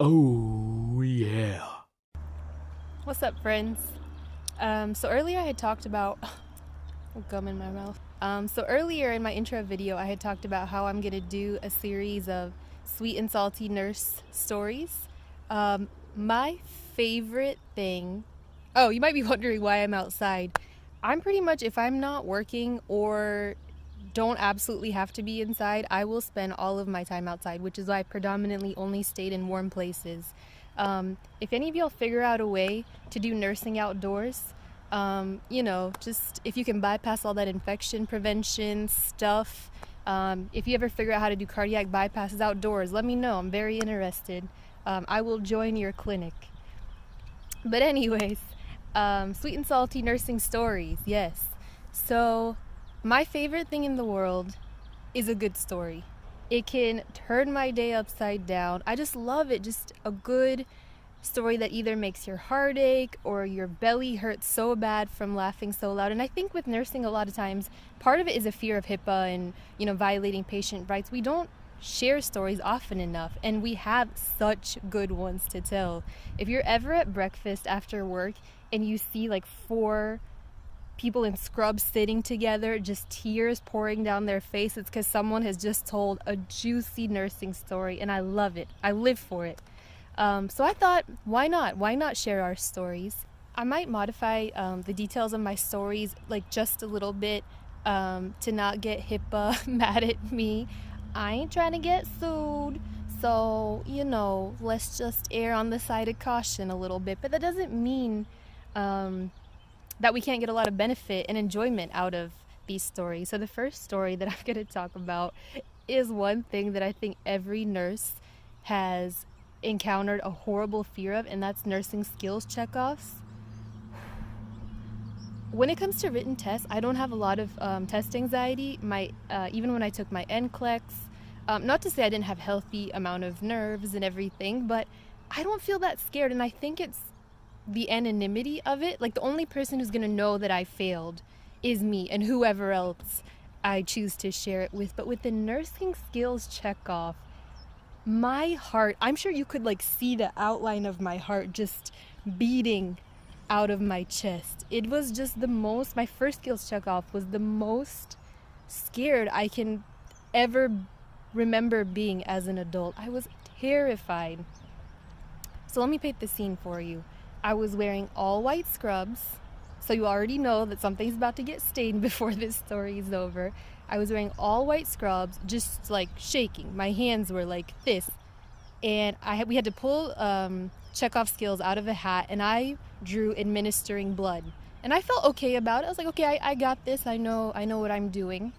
Oh, yeah. What's up, friends? So earlier I had talked about gum in my mouth. So earlier in my intro video, I had talked about how I'm gonna do a series of sweet and salty nurse stories. My favorite thing. Oh, you might be wondering why I'm outside. I'm pretty much, if I'm not working or don't absolutely have to be inside, I will spend all of my time outside, which is why I predominantly only stayed in warm places. If any of y'all figure out a way to do nursing outdoors, just if you can bypass all that infection prevention stuff, if you ever figure out how to do cardiac bypasses outdoors, let me know. I'm very interested. I will join your clinic. But anyways, sweet and salty nursing stories, yes. So my favorite thing in the world is a good story. It can turn my day upside down. I just love it. Just a good story that either makes your heart ache or your belly hurt so bad from laughing so loud. And I think with nursing, a lot of times, part of it is a fear of HIPAA and, violating patient rights. We don't share stories often enough, and we have such good ones to tell. If you're ever at breakfast after work and you see like 4 people in scrubs sitting together, just tears pouring down their face, it's because someone has just told a juicy nursing story, and I love it. I live for it. So I thought, why not? Why not share our stories? I might modify the details of my stories like just a little bit to not get HIPAA mad at me. I ain't trying to get sued. So, let's just err on the side of caution a little bit. But that doesn't mean that we can't get a lot of benefit and enjoyment out of these stories. So the first story that I'm going to talk about is one thing that I think every nurse has encountered a horrible fear of, and that's nursing skills checkoffs. When it comes to written tests, I don't have a lot of test anxiety. Even when I took my NCLEX, not to say I didn't have healthy amount of nerves and everything, but I don't feel that scared, and I think it's the anonymity of it. Like, the only person who's gonna know that I failed is me and whoever else I choose to share it with. But with the nursing skills checkoff, my heart, I'm sure you could see the outline of my heart just beating out of my chest. It was just my first skills checkoff was the most scared I can ever remember being as an adult. I was terrified. So let me paint the scene for you. I was wearing all white scrubs, so you already know that something's about to get stained before this story is over. I was wearing all white scrubs, just shaking. My hands were like this. And we had to pull checkoff skills out of a hat, and I drew administering blood. And I felt okay about it. I was like, okay, I got this. I know what I'm doing.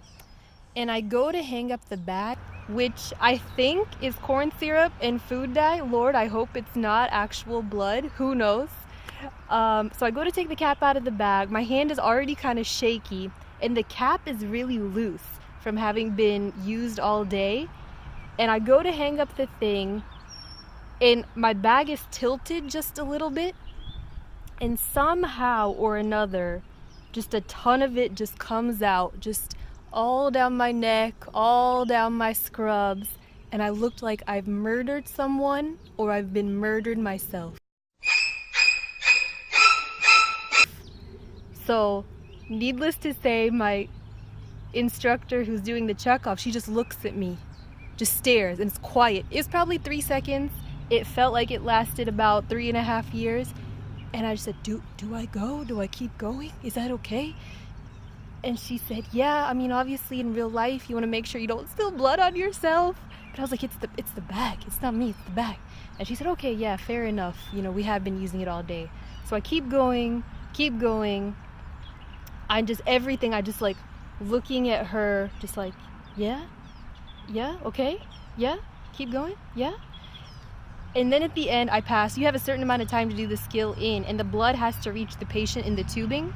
And I go to hang up the bag, which I think is corn syrup and food dye. Lord, I hope it's not actual blood. Who knows? So I go to take the cap out of the bag. My hand is already kind of shaky, and the cap is really loose from having been used all day. And I go to hang up the thing, and my bag is tilted just a little bit, and somehow or another, just a ton of it just comes out, just all down my neck, all down my scrubs, and I looked like I've murdered someone or I've been murdered myself. So, needless to say, my instructor who's doing the checkoff, she just looks at me, just stares, and it's quiet. It was probably 3 seconds. It felt like it lasted about 3.5 years. And I just said, do I go? Do I keep going? Is that okay? And she said, yeah, I mean, obviously in real life, you want to make sure you don't spill blood on yourself. But I was like, it's the bag. It's not me, it's the bag. And she said, okay, yeah, fair enough. We have been using it all day. So I keep going. I just looking at her, just like, yeah, okay, yeah, keep going, yeah. And then at the end, I pass. You have a certain amount of time to do the skill in, and the blood has to reach the patient in the tubing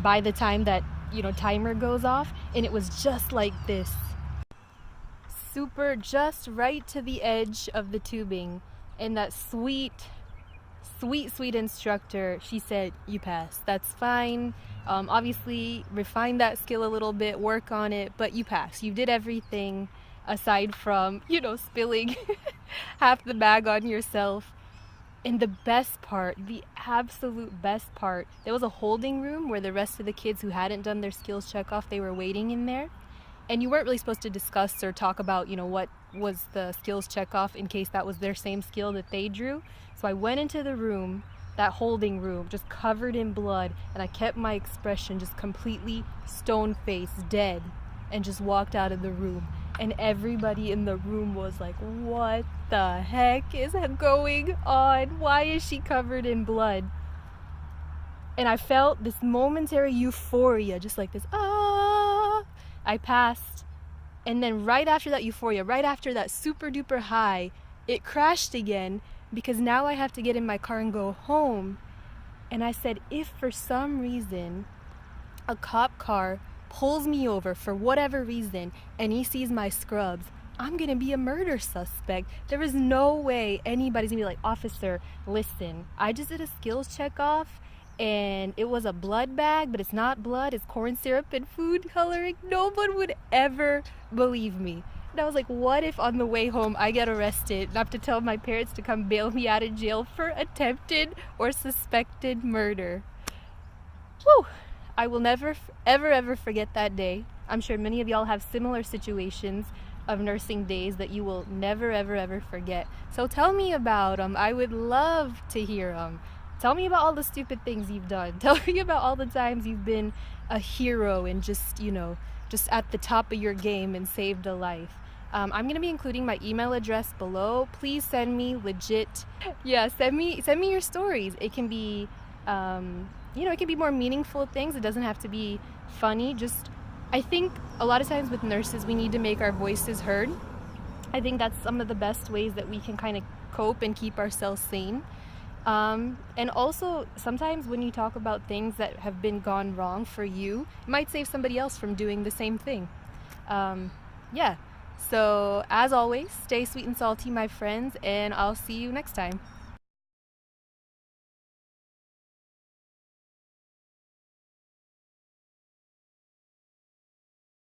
by the time that, timer goes off. And it was just like this. Super, just right to the edge of the tubing. And that sweet instructor, she said, you passed. That's fine. Obviously, refine that skill a little bit, work on it, but you passed. You did everything. aside from, spilling half the bag on yourself. And the best part, the absolute best part, there was a holding room where the rest of the kids who hadn't done their skills checkoff, they were waiting in there. And you weren't really supposed to discuss or talk about, what was the skills checkoff in case that was their same skill that they drew. So I went into the room, that holding room, just covered in blood, and I kept my expression just completely stone-faced, dead, and just walked out of the room. And everybody in the room was like, what the heck is going on? Why is she covered in blood? And I felt this momentary euphoria, just like this, I passed. And then right after that euphoria, right after that super duper high, it crashed again, because now I have to get in my car and go home. And I said, if for some reason a cop car pulls me over for whatever reason and he sees my scrubs, I'm gonna be a murder suspect. There is no way anybody's gonna be like, officer, listen, I just did a skills check off and it was a blood bag, but it's not blood, it's corn syrup and food coloring. No one would ever believe me. And I was like, what if on the way home I get arrested and I have to tell my parents to come bail me out of jail for attempted or suspected murder? Whew. I will never, ever forget that day. I'm sure many of y'all have similar situations of nursing days that you will never, ever forget. So tell me about them. I would love to hear them. Tell me about all the stupid things you've done. Tell me about all the times you've been a hero and just at the top of your game and saved a life. I'm going to be including my email address below. Please send me send me your stories. It can be, it can be more meaningful things. It doesn't have to be funny. I think a lot of times with nurses, we need to make our voices heard. I think that's some of the best ways that we can kind of cope and keep ourselves sane. And also, sometimes when you talk about things that have been gone wrong for you, it might save somebody else from doing the same thing. So as always, stay sweet and salty, my friends, and I'll see you next time.